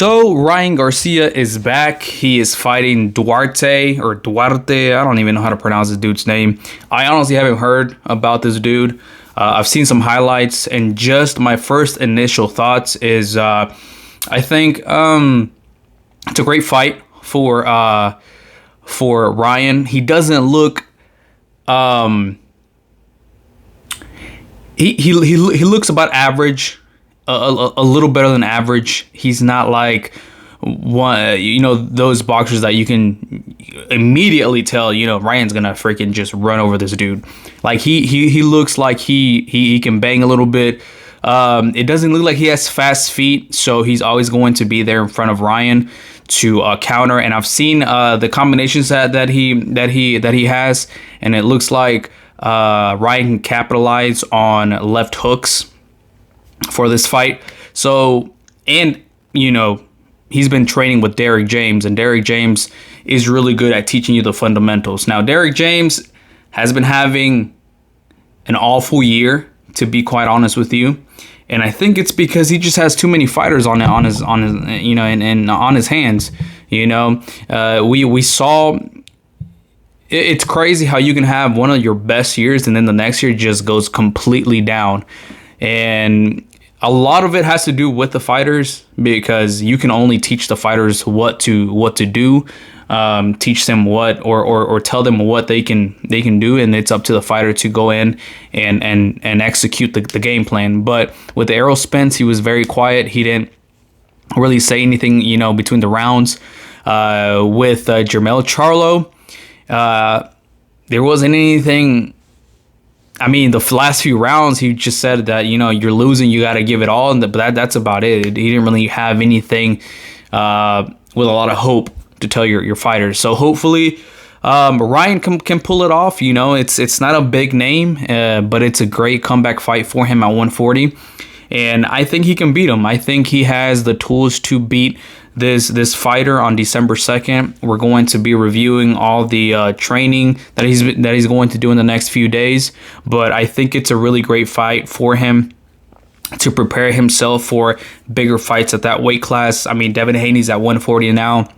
So Ryan Garcia is back. He is fighting Duarte. I don't even know how to pronounce this dude's name. I honestly haven't heard about this dude. I've seen some highlights, and just my first initial thoughts is I think it's a great fight for Ryan. He doesn't look he looks about average. A little better than average. He's not like those boxers that you can immediately tell, Ryan's gonna freaking just run over this dude. Like he looks like he can bang a little bit. It doesn't look like he has fast feet, so he's always going to be there in front of Ryan to counter. And I've seen the combinations that he has, and it looks like Ryan can capitalize on left hooks for this fight. So, and he's been training with Derrick James, and Derrick James is really good at teaching you the fundamentals. Now, Derrick James has been having an awful year, to be quite honest with you, and I think it's because he just has too many fighters on his hands. We saw. It's crazy how you can have one of your best years and then the next year just goes completely down. And a lot of it has to do with the fighters, because you can only teach the fighters what to do, teach them what or tell them what they can do, and it's up to the fighter to go in and execute the game plan. But with Errol Spence, he was very quiet. He didn't really say anything, between the rounds. With Jermell Charlo, there wasn't anything. I mean, the last few rounds, he just said that, you're losing, you got to give it all. But that's about it. He didn't really have anything with a lot of hope to tell your fighters. So hopefully Ryan can pull it off. It's not a big name, but it's a great comeback fight for him at 140. And I think he can beat him. I think he has the tools to beat this fighter on December 2nd. We're going to be reviewing all the training that he's going to do in the next few days. But I think it's a really great fight for him to prepare himself for bigger fights at that weight class. I mean, Devin Haney's at 140 now.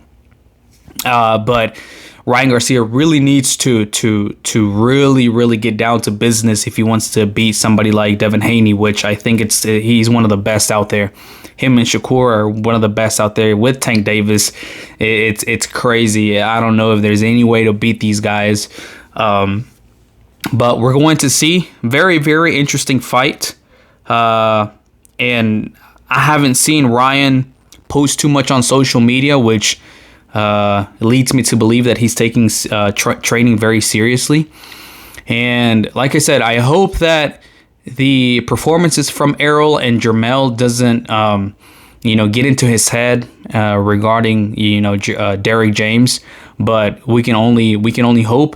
But Ryan Garcia really needs to really get down to business if he wants to beat somebody like Devin Haney, which I think he's one of the best out there. Him and Shakur are one of the best out there with Tank Davis. It's crazy. I don't know if there's any way to beat these guys. But we're going to see very, very interesting fight. And I haven't seen Ryan post too much on social media, which leads me to believe that he's taking training very seriously. And like I said, I hope that the performances from Errol and Jermell doesn't get into his head regarding Derrick James, but we can only hope.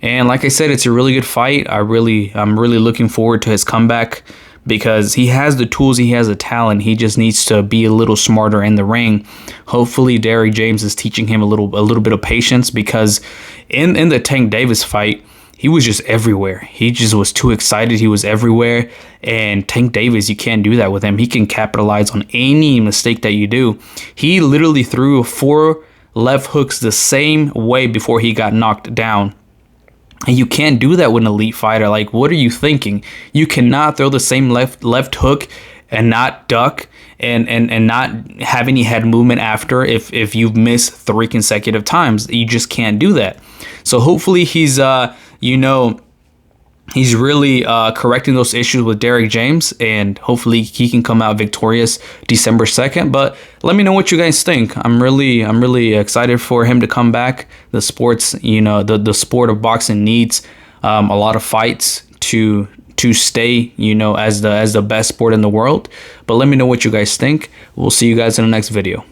And like I said, it's a really good fight. I'm really looking forward to his comeback, because he has the tools, he has the talent. He just needs to be a little smarter in the ring. Hopefully Derrick James is teaching him a little bit of patience, because in the Tank Davis fight, he was just everywhere. He just was too excited. He was everywhere. And Tank Davis, you can't do that with him. He can capitalize on any mistake that you do. He literally threw 4 left hooks the same way before he got knocked down. And you can't do that with an elite fighter. Like, what are you thinking? You cannot throw the same left hook and not duck and not have any head movement after if you've missed 3 consecutive times. You just can't do that. So hopefully he's he's really correcting those issues with Derrick James, and hopefully he can come out victorious December 2nd. But let me know what you guys think. I'm really excited for him to come back. The sports, the sport of boxing needs a lot of fights to stay, as the best sport in the world. But let me know what you guys think. We'll see you guys in the next video.